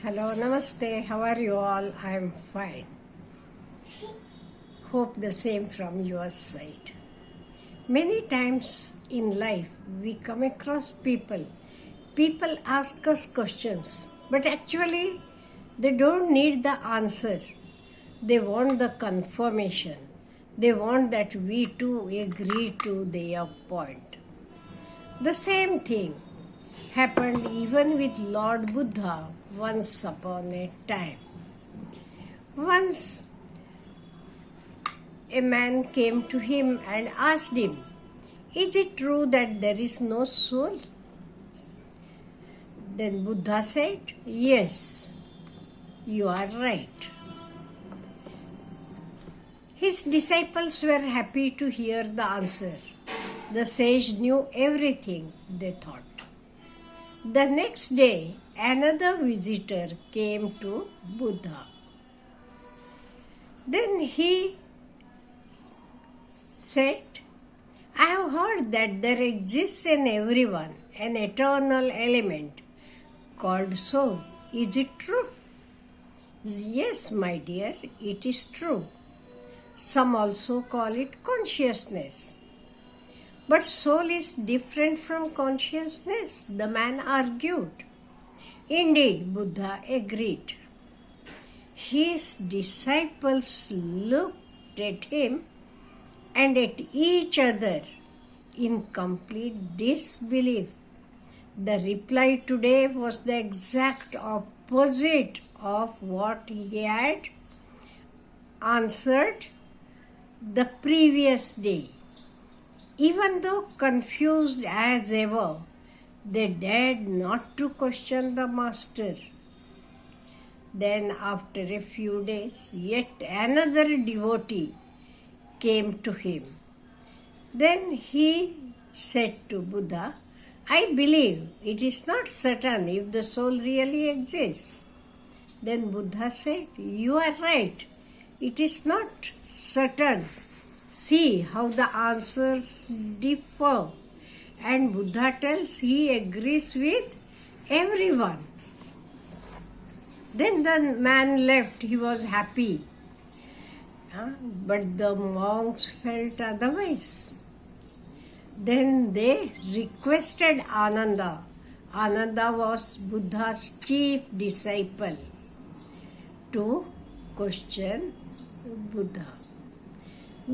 Hello, namaste. How are you all? I am fine. Hope the same from your side. Many times in life we come across people. People ask us questions, but actually they don't need the answer. They want the confirmation. They want that we too agree to their point. The same thing happened even with Lord Buddha once upon a time. Once a man came to him and asked him, "Is it true that there is no soul?" Then Buddha said, "Yes, you are right." His disciples were happy to hear the answer. The sage knew everything, they thought. The next day, another visitor came to Buddha. Then he said, "I have heard that there exists in everyone an eternal element called soul. Is it true?" "Yes, my dear, it is true. Some also call it consciousness. But soul is different from consciousness," the man argued. "Indeed," Buddha agreed. His disciples looked at him and at each other in complete disbelief. The reply today was the exact opposite of what he had answered the previous day. Even though confused as ever, they dared not to question the master. Then, after a few days, yet another devotee came to him. Then he said to Buddha, "I believe it is not certain if the soul really exists." Then Buddha said, "You are right. It is not certain. See how the answers differ." And Buddha tells he agrees with everyone. Then the man left. He was happy. But the monks felt otherwise. Then they requested Ananda. Ananda was Buddha's chief disciple, to question Buddha.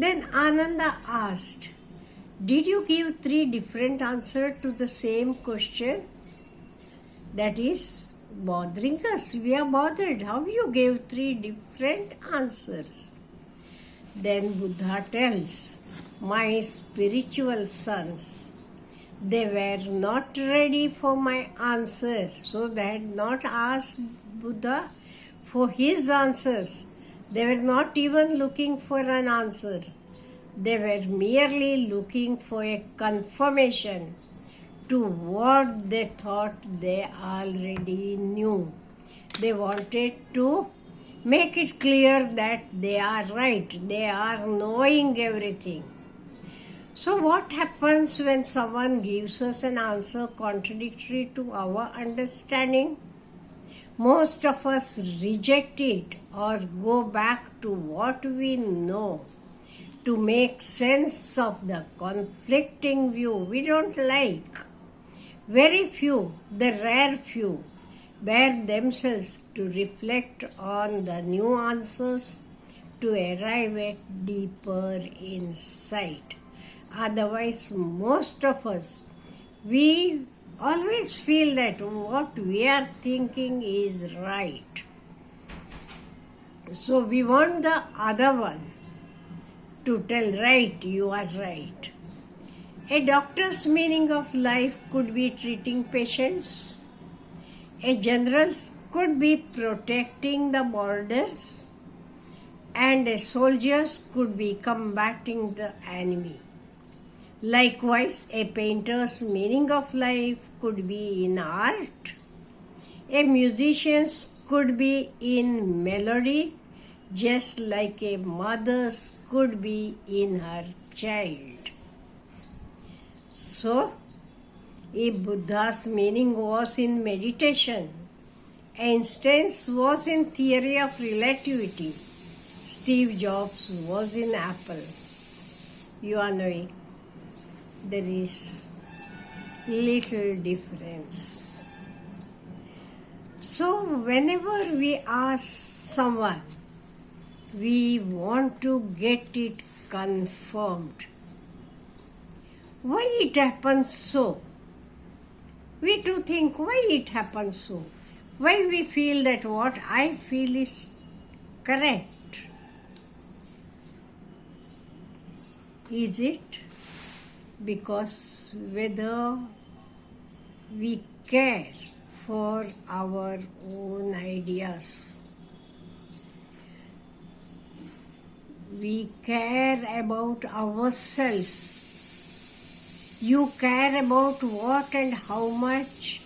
Then Ananda asked, "Did you give 3 different answers to the same question? That is bothering us. We are bothered. How you gave 3 different answers?" Then Buddha tells, "My spiritual sons, they were not ready for my answer, so they had not asked Buddha for his answers. They were not even looking for an answer. They were merely looking for a confirmation to what they thought they already knew. They wanted to make it clear that they are right. They are knowing everything." So what happens when someone gives us an answer contradictory to our understanding? Most of us reject it or go back to what we know to make sense of the conflicting view we don't like. Very few, the rare few, bear themselves to reflect on the new answers to arrive at deeper insight. Otherwise, most of us, we always feel that what we are thinking is right. So we want the other one to tell, "Right, you are right." A doctor's meaning of life could be treating patients. A general's could be protecting the borders. And a soldier's could be combating the enemy. Likewise, a painter's meaning of life could be in art. A musician's could be in melody, just like a mother's could be in her child. So, if Buddha's meaning was in meditation, Einstein was in theory of relativity. Steve Jobs was in Apple. You are knowing there is little difference. So whenever we ask someone, we want to get it confirmed. Why it happens so? We do think why it happens so. Why we feel that what I feel is correct. Is it because whether we care for our own ideas? We care about ourselves. You care about what and how much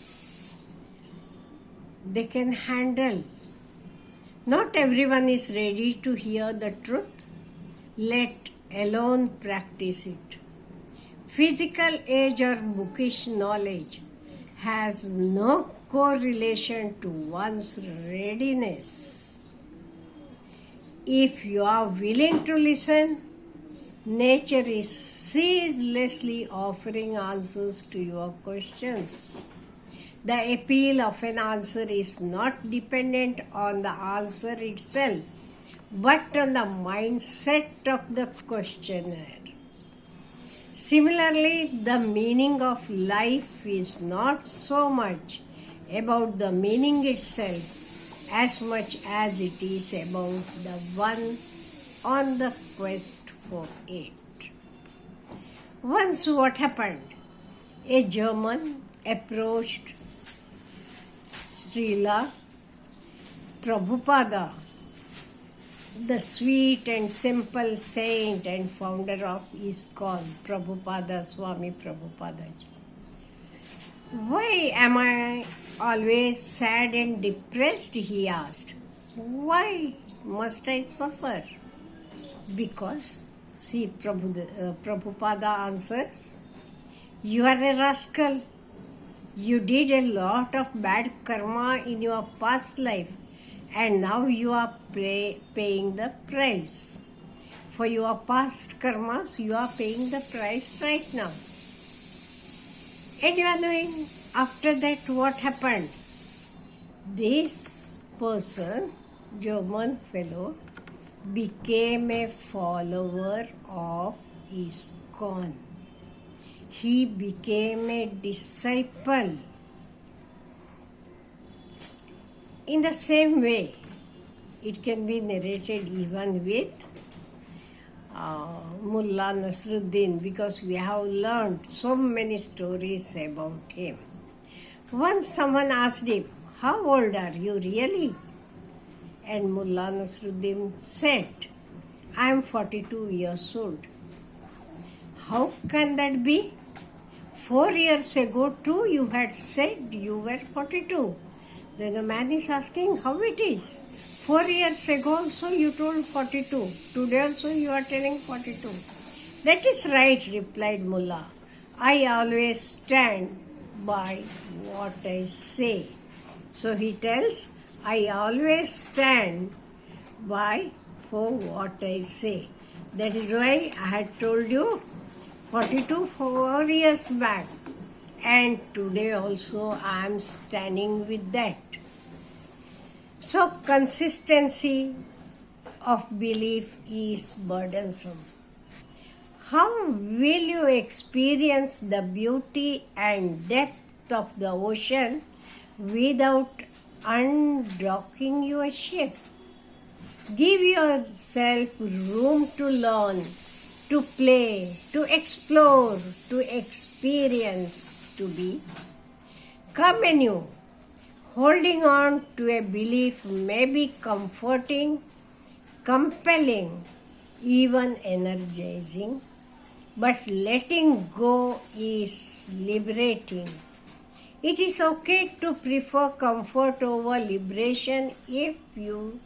they can handle. Not everyone is ready to hear the truth, let alone practice it. Physical age or bookish knowledge has no correlation to one's readiness. If you are willing to listen, nature is ceaselessly offering answers to your questions. The appeal of an answer is not dependent on the answer itself, but on the mindset of the questioner. Similarly, the meaning of life is not so much about the meaning itself as much as it is about the one on the quest for it. Once what happened? A German approached Srila Prabhupada, the sweet and simple saint and founder of ISKCON, Prabhupada, Swami Prabhupada. Why am I always sad and depressed? He asked. Why must I suffer? Because, see, Prabhupada answers, you are a rascal. You did a lot of bad karma in your past life, and now you are paying the price. For your past karmas, you are paying the price right now. And you are knowing after that what happened? This person, German fellow, became a follower of ISKCON. He became a disciple. In the same way, it can be narrated even with Mullah Nasruddin, because we have learned so many stories about him. Once someone asked him, how old are you really? And Mullah Nasruddin said, I am 42 years old. How can that be? 4 years ago too you had said you were 42. Then the man is asking how it is. 4 years ago also you told 42. Today also you are telling 42. That is right, replied Mullah. I always stand by what I say. So he tells, I always stand by for what I say. That is why I had told you 42 4 years back. And today also I am standing with that. So consistency of belief is burdensome. How will you experience the beauty and depth of the ocean without undocking your ship? Give yourself room to learn, to play, to explore, to experience, to be. Come anew. Holding on to a belief may be comforting, compelling, even energizing, but letting go is liberating. It is okay to prefer comfort over liberation if you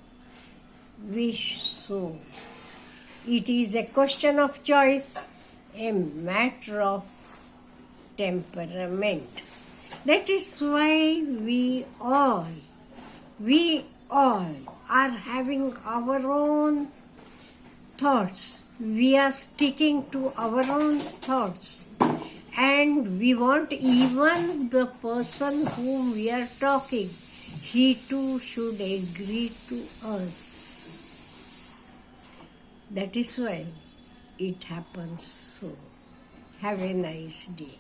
wish so. It is a question of choice, a matter of temperament. That is why we all we all are having our own thoughts. We are sticking to our own thoughts. And we want even the person whom we are talking, he too should agree to us. That is why it happens so. Have a nice day.